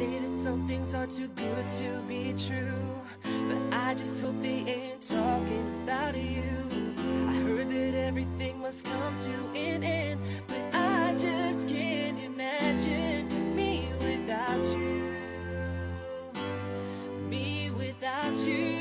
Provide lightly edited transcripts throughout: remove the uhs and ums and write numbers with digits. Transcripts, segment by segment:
say that some things are too good to be true, but I just hope they ain't talking about you. I heard that everything must come to an end, but I just can't imagine me without you. Me without you.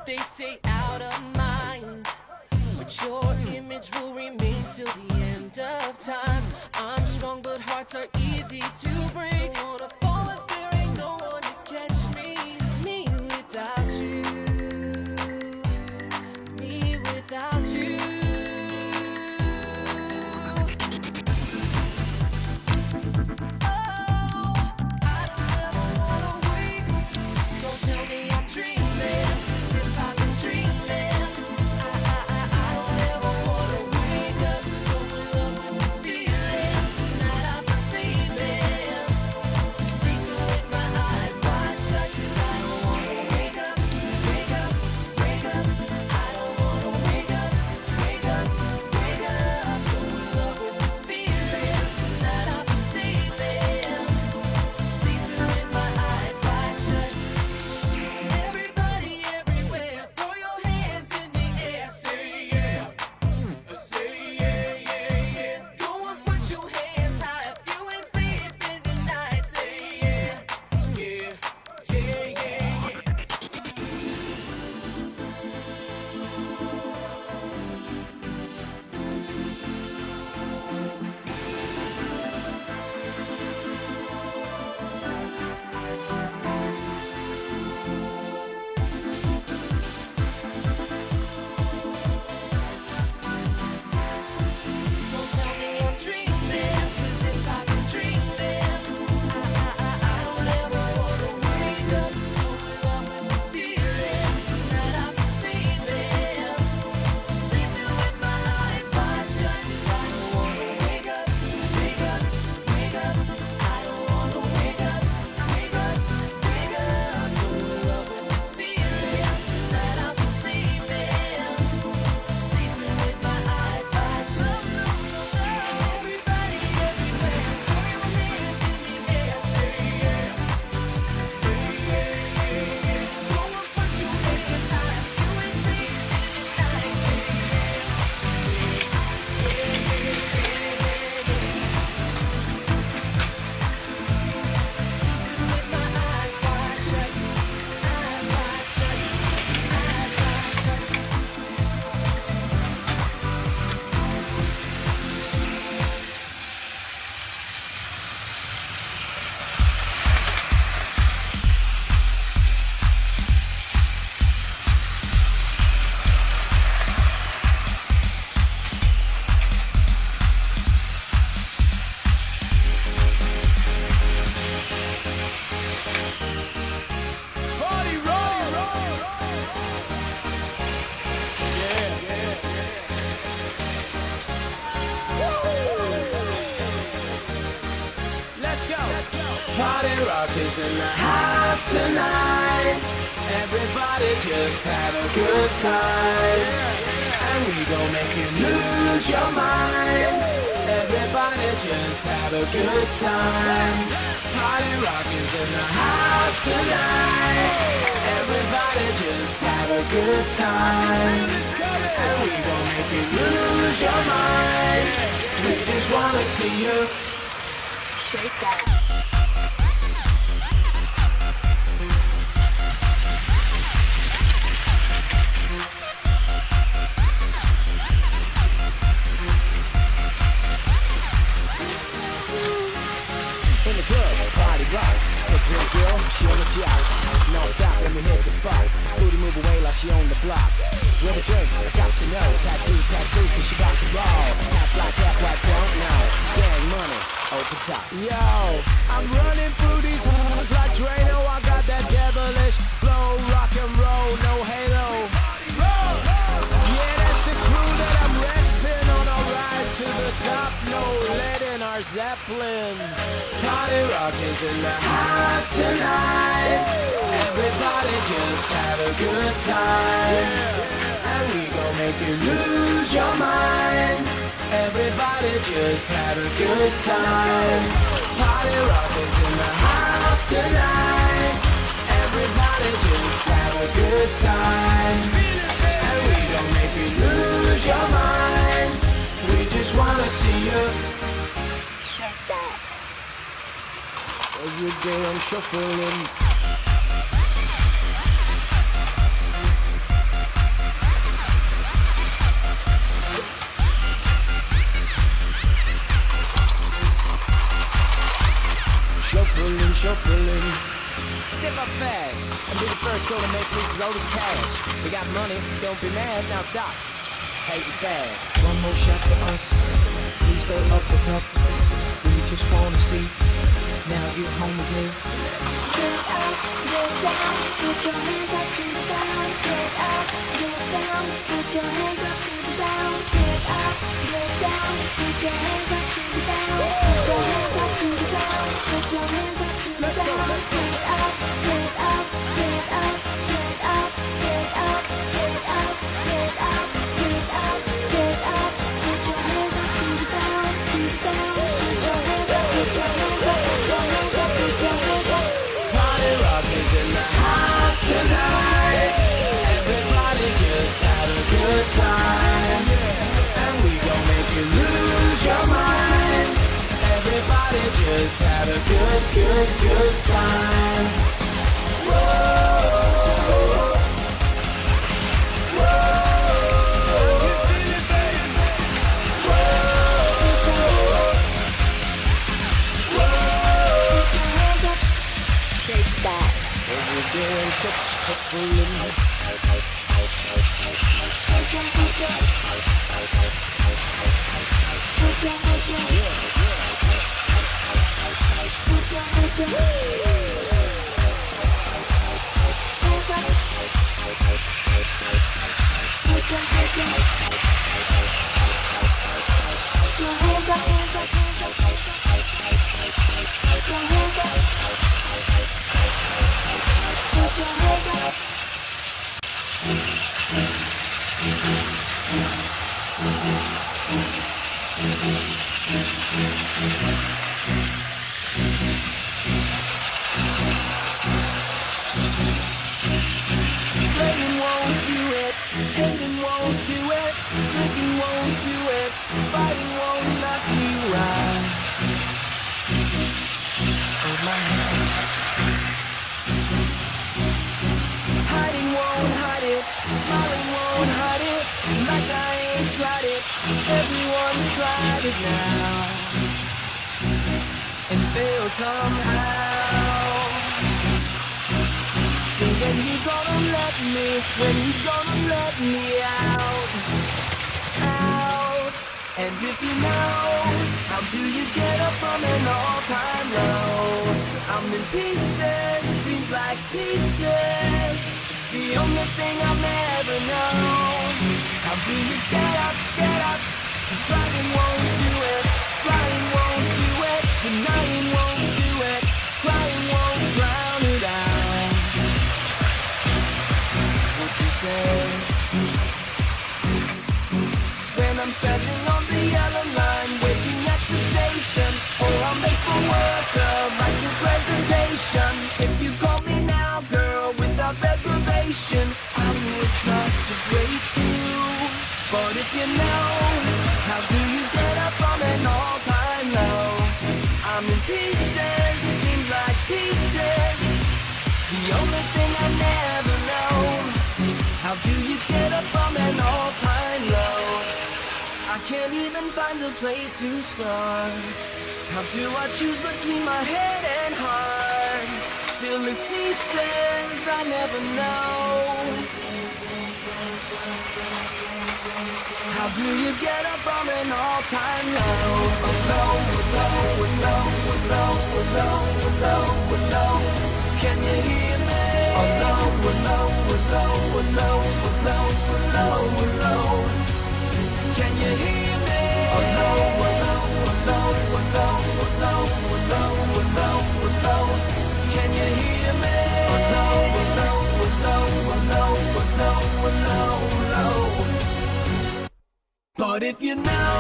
They say out of mind, but your image will remain till the end of time. I'm strong, but hearts are easy to break. Don't wanna fall if there ain't no one to catch me. Me without you. Me without you. Party rock is in the house tonight. Everybody just have a good time, and we gon' make you lose your mind. Everybody just have a good time. Party rock is in the house tonight. Everybody just have a good time, and we gon' make you lose your mind. We just wanna see you shake that. she on the block. With a drink, I got to know. Tattoo, cause she got the ball. Half black, half white, don't know. Gang money, open top. Yo, I'm running through these halls like Drano. I got that devilish flow, rock and roll, no halo. Yeah, that's the crew that I'm repping on our ride to the top. No lead in our Zeppelin. Party rock is in the house tonight. Everybody just have a good time. And we gon' make you lose your mind. Everybody just have a good time. Party rock is in the house tonight. Everybody just have a good time. And we gon' make you lose your mind. We just wanna see you shake that. Every day I'm shuffling. Shuffling. Step up fast and be the first show to make me blow this cash. We got money, don't be mad, now stop. Hating fast. One more shot for us. Please stay up the cup. We just wanna see. Now you home with me. Get up, get down, put your hands up to the sound. Get up, get down, put your hands up to the sound. Get up, get down, put your hands up to the sound. Put your hands up to the sound. Put your hands up to the sound. Get up, get up, get up, get up, get up, get up, get up, get up, get up. Put your hands up to the sound, to the sound. Put your hands up, put your hands up, put your hands up, put your hands up. Party rock is in the house tonight. Everybody just have a good time. And we gon' make you lose your mind. Everybody just have a good time. Whoa. Shake that. Every day I'm shuffling. Playing won't do it, hating won't do it, drinking won't do it, fighting won't knock you out. Hold my hand. Hiding won't hide it, smiling won't hide it, like I ain't tried it. Everyone's tried it now, and failed somehow. So when you gonna let me, when you gonna let me out, out? And if you know, how do you get up from an all-time low? I'm in pieces, seems like pieces. The only thing I'll never know. How do you get up, get up? 'Cause driving won't do it, flying won't do it, denying won't do it, crying won't drown it out. What you say? When I'm standing on the yellow line, waiting at the station, or I'm late for work, right to presentation. If you call me now, girl, without reservation, I would try to break through. But if you know, how do you get up from an all-time low? I'm in pieces, it seems like pieces. The only thing I never know, how do you get up from an all-time low? I can't even find a place to start. How do I choose between my head and heart? Till it ceases, I never know. How do you get up from an all-time low? Low, low, low, low, low, low, low. Can you hear me? Low, low, low, low, low, low, low. Can you hear me? Low, low, low, low, low, low, low, low. Can you hear me? Low, low, low, low, low, low, low. But if you know,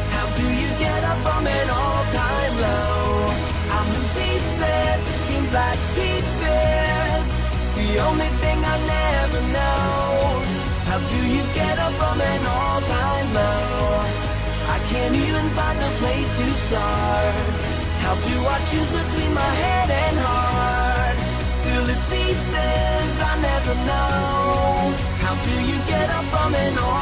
how do you get up from an all-time low? I'm in pieces, it seems like pieces. The only thing I never know, how do you get up from an all-time low? I can't even find a place to start. How do I choose between my head and heart? Till it ceases, I never know. How do you get up from an all-time low?